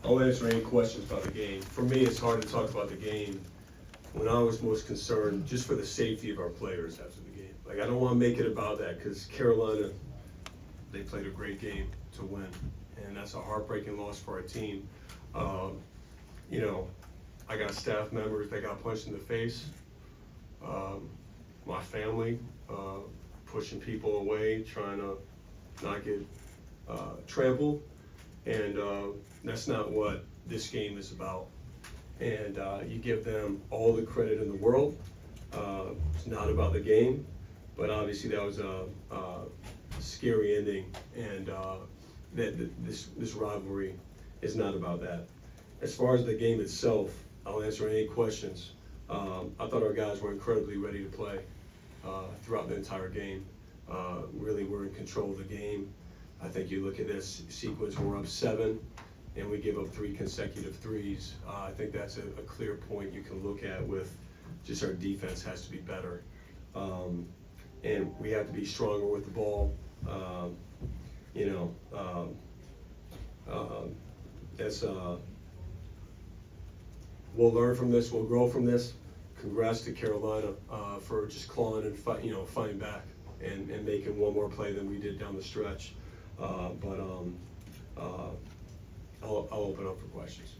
I'll answer any questions about the game. For me, it's hard to talk about the game when I was most concerned just for the safety of our players after the game. Like, I don't want to make it about that because Carolina, they played a great game to win, and that's a heartbreaking loss for our team. You know, I got staff members that got punched in the face. My family pushing people away, trying to not get trampled, and that's not what this game is about. And you give them all the credit in the world. It's not about the game, but obviously that was a scary ending, and this rivalry is not about that. As far as the game itself, I'll answer any questions. I thought our guys were incredibly ready to play throughout the entire game. Really were in control of the game. I think you look at this sequence, we're up 7, and we give up 3 consecutive threes. I think that's a clear point you can look at with just our defense has to be better. And we have to be stronger with the ball. We'll learn from this, we'll grow from this. Congrats to Carolina for just clawing and fighting back and making one more play than we did down the stretch. I'll open up for questions.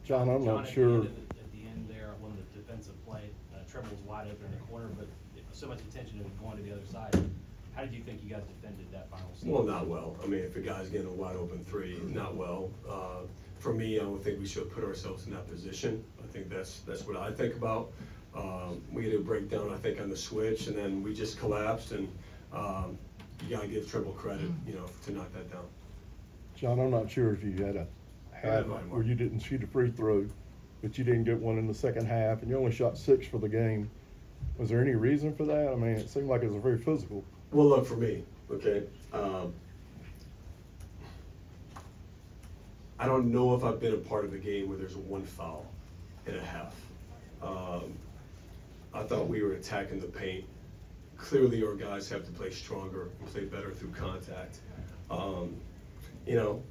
John, I'm John, not sure. At the end there, on the defensive play, Treble's wide open in the corner, but so much attention of going to the other side. How did you think you guys defended that final scene? Well, not well. I mean, if a guy's getting a wide open 3, not well. For me, I don't think we should put ourselves in that position. I think that's what I think about. We had a breakdown, I think, on the switch, and then we just collapsed, and you gotta give Treble credit, to knock that down. John, I'm not sure if you had a half where you didn't shoot a free throw, but you didn't get one in the second half, and you only shot 6 for the game. Was there any reason for that? I mean, it seemed like it was very physical. Well, look, for me, okay, I don't know if I've been a part of a game where there's 1 foul and a half. I thought we were attacking the paint. Clearly, our guys have to play stronger and play better through contact. And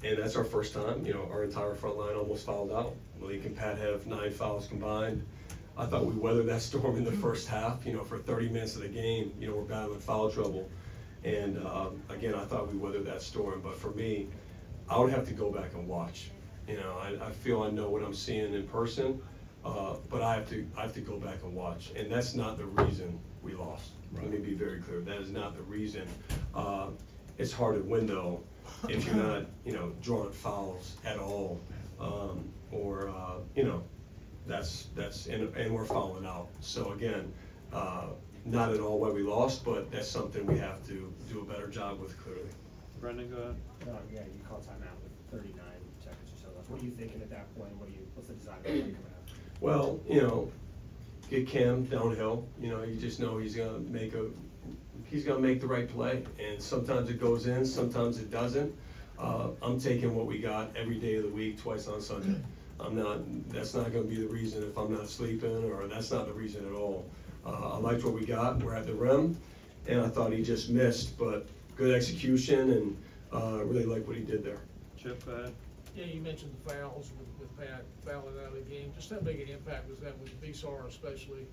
that's our first time. Our entire front line almost fouled out. Malik and Pat have 9 fouls combined. I thought we weathered that storm in the first half. For 30 minutes of the game, we're battling foul trouble. And again, I thought we weathered that storm. But for me, I would have to go back and watch. I feel I know what I'm seeing in person, but I have to go back and watch. And that's not the reason we lost. Right. Let me be very clear. That is not the reason. It's hard to win though if you're not, drawing fouls at all, and we're fouling out. So again, not at all why we lost, but that's something we have to do a better job with clearly. Brendan, go ahead. Yeah, you called timeout with 39 seconds or so left. What are you thinking at that point? What's the design coming out? Well, get Cam downhill. You just know he's gonna make the right play, and sometimes it goes in, sometimes it doesn't. I'm taking what we got every day of the week, twice on Sunday. That's not gonna be the reason if I'm not sleeping, or that's not the reason at all. I liked what we got. We're at the rim, and I thought he just missed, but good execution, and really like what he did there. Chip, go ahead. Yeah, you mentioned the fouls with Pat fouling out of the game. Just how big an impact was that with Visar especially?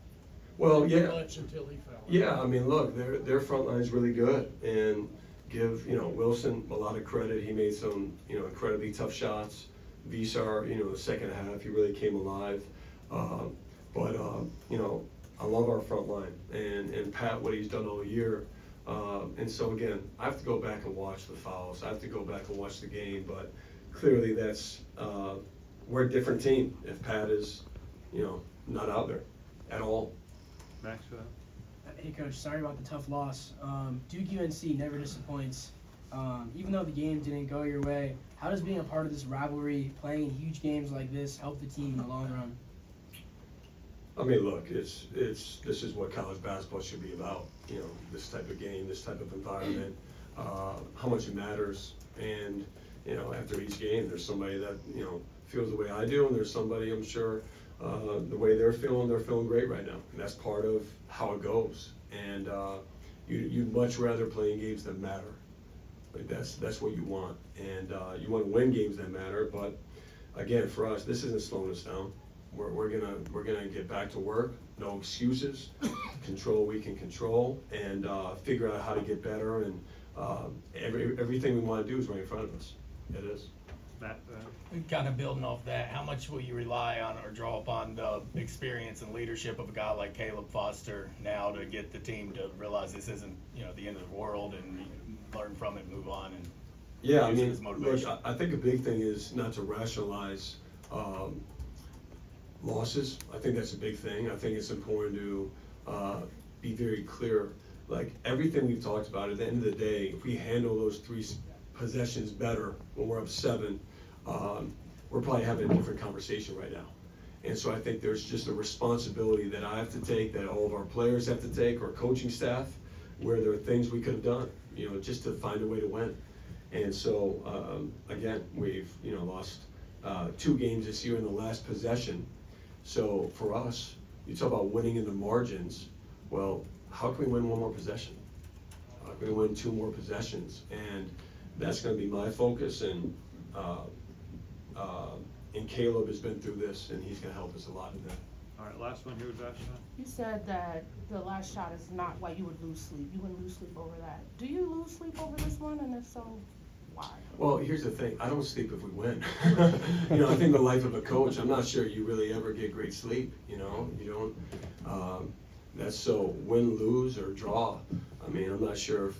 Well, yeah. Much until he fouled. Yeah, I mean, look, their front line's really good, and give Wilson a lot of credit. He made some incredibly tough shots. Visar, the second half, he really came alive. But I love our front line and Pat, what he's done all year. And so again, I have to go back and watch the fouls. I have to go back and watch the game, but clearly that's we're a different team if Pat is not out there at all. Max, go ahead. Hey coach, sorry about the tough loss. Duke UNC never disappoints. Even though the game didn't go your way, how does being a part of this rivalry, playing in huge games like this, help the team in the long run? I mean, look, this is what college basketball should be about. This type of game, this type of environment, how much it matters. And after each game, there's somebody that feels the way I do, and there's somebody I'm sure the way they're feeling great right now, and that's part of how it goes. And you'd much rather play in games that matter. Like that's what you want, and you want to win games that matter. But again, for us, this isn't slowing us down. We're gonna get back to work, no excuses, control what we can control, and figure out how to get better, and everything we wanna do is right in front of us. It is. Matt, go ahead. Kind of building off that, how much will you rely on or draw upon the experience and leadership of a guy like Caleb Foster now to get the team to realize this isn't, the end of the world, and you learn from it, move on, and Yeah, I use it mean, as look, motivation? I think a big thing is not to rationalize losses. I think that's a big thing. I think it's important to be very clear. Like, everything we've talked about, at the end of the day, if we handle those 3 possessions better when we're up 7, we're probably having a different conversation right now. And so I think there's just a responsibility that I have to take, that all of our players have to take, our coaching staff, where there are things we could have done, just to find a way to win. And so, again, we've, lost 2 games this year in the last possession. So for us, you talk about winning in the margins. Well, how can we win 1 more possession? How can we win 2 more possessions? And that's gonna be my focus, and Caleb has been through this, and he's gonna help us a lot in that. All right, last one here with Josh. You said that the last shot is not why you would lose sleep. You wouldn't lose sleep over that. Do you lose sleep over this one, and if so, why? Well, here's the thing, I don't sleep if we win. I think the life of a coach, I'm not sure you really ever get great sleep, you don't, that's so win, lose, or draw. I mean, I'm not sure if,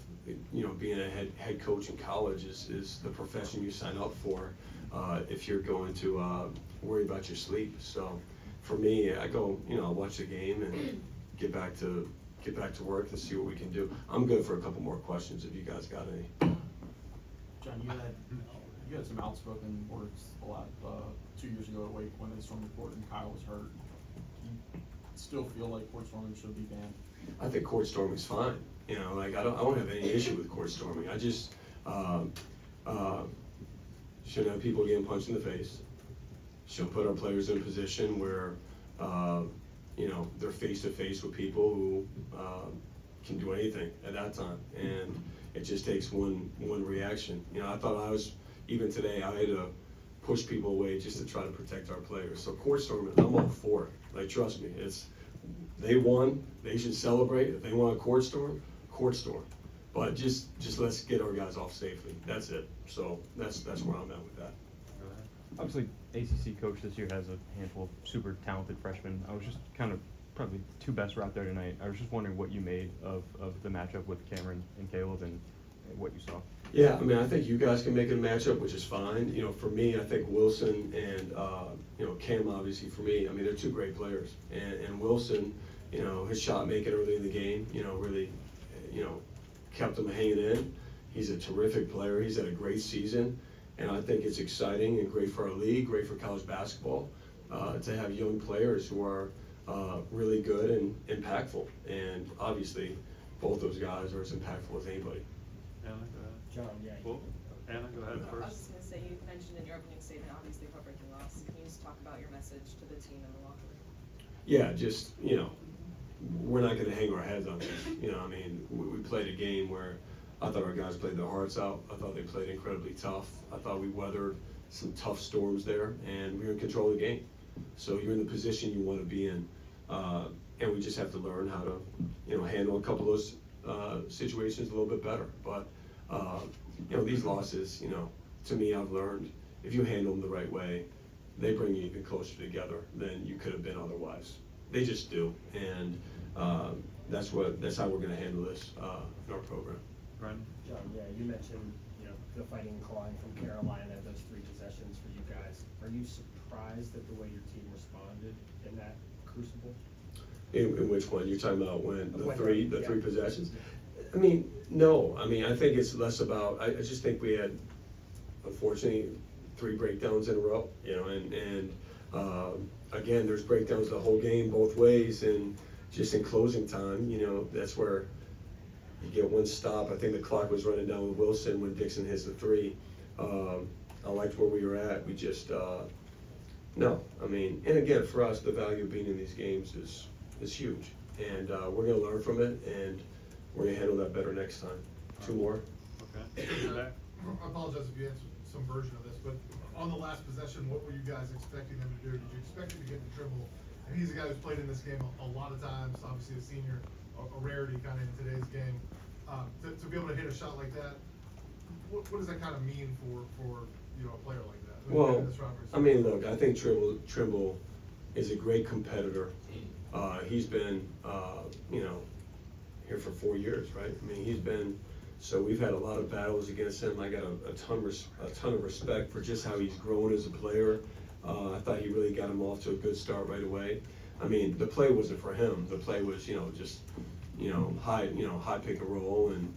being a head coach in college is the profession you sign up for, if you're going to, worry about your sleep. So, for me, I go, I'll watch the game and get back to work and see what we can do. I'm good for a couple more questions if you guys got any. John, you had some outspoken words a lot 2 years ago at Wake when they stormed the court and Kyle was hurt. Do you still feel like court storming should be banned? I think court storming's fine. I don't have any issue with court storming. I just shouldn't have people getting punched in the face. Shouldn't put our players in a position where they're face to face with people who can do anything at that time, and it just takes one reaction. I thought even today I had to push people away just to try to protect our players. So court storming, I'm all for it. Like, trust me, they won, they should celebrate. If they want a court storm, but just let's get our guys off safely. That's it. So that's where I'm at with that. Go ahead. Obviously, ACC coach this year has a handful of super talented freshmen. I was just kind of probably 2 best were out there tonight. I was just wondering what you made of the matchup with Cameron and Caleb and what you saw. Yeah, I mean, I think you guys can make it a matchup, which is fine. For me, I think Wilson and Cam, obviously for me, I mean, they're 2 great players. And Wilson, his shot making early in the game, really, kept him hanging in. He's a terrific player. He's had a great season. And I think it's exciting and great for our league, great for college basketball, to have young players who are really good and impactful. And obviously, both those guys are as impactful as anybody. Anna, go ahead. John, yeah. Well, Anna, go ahead I was first. just gonna say, you mentioned in your opening statement, obviously heartbreaking loss. Can you just talk about your message to the team in the locker room? Yeah, just, we're not gonna hang our heads on this. I mean, we played a game where I thought our guys played their hearts out. I thought they played incredibly tough. I thought we weathered some tough storms there, and we were in control of the game. So you're in the position you wanna be in. And we just have to learn how to, handle a couple of those situations a little bit better. But, these losses, to me, I've learned, if you handle them the right way, they bring you even closer together than you could have been otherwise. They just do, and that's how we're gonna handle this in our program. Brendan? John, yeah, you mentioned, the fighting clawing from Carolina, those 3 possessions for you guys. Are you surprised at the way your team responded in that crucible? In which one? You're talking about when the When, 3 yeah. possessions? I mean, no. I mean, I think it's less about. I just think we had, unfortunately, 3 breakdowns in a row. And again, there's breakdowns the whole game both ways, and just in closing time, that's where you get 1 stop. I think the clock was running down with Wilson when Dixon hits the 3. I liked where we were at. We just no. I mean, and again, for us, the value of being in these games is huge, and we're gonna learn from it, and we're gonna handle that better next time. 2 more. Okay. Back. I apologize if you answered some version of this, but on the last possession, what were you guys expecting him to do? Did you expect him to get the dribble? And he's a guy who's played in this game a lot of times, obviously a senior, a rarity kind of in today's game. To be able to hit a shot like that, what does that kind of mean for you know, a player like that? Well, In this Rivalry I mean, look, I think Trimble is a great competitor. He's been, you know, here for 4 years, right? I mean, he's been, so we've had a lot of battles against him. I got a ton of respect for just how he's grown as a player. I thought he really got him off to a good start right away. I mean, the play wasn't for him. The play was, you know, just, high pick and roll, and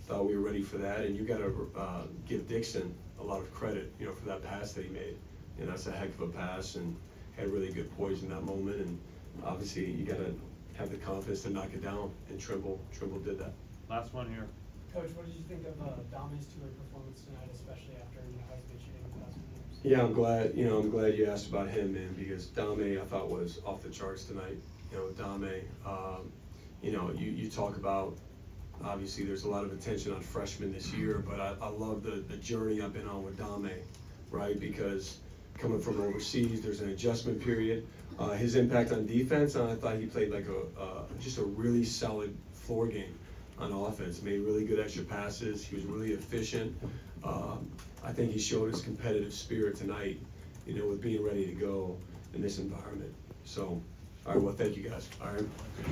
thought we were ready for that. And you got to give Dixon a lot of credit, you know, for that pass that he made. And that's a heck of a pass, and had really good poise in that moment. And obviously, you got to have the confidence to knock it down. And Trimble did that. Last one here. Coach, what did you think of Dominic's two-way performance tonight, especially after how he's been shooting the past few games? Yeah, I'm glad you asked about him, man, because Dame I thought was off the charts tonight. You know, Dame, you talk about, obviously there's a lot of attention on freshmen this year, but I love the journey I've been on with Dame, right? Because coming from overseas, there's an adjustment period. His impact on defense, I thought he played like just a really solid floor game on offense. Made really good extra passes. He was really efficient. I think he showed his competitive spirit tonight, you know, with being ready to go in this environment. So, all right, well, thank you guys. All right.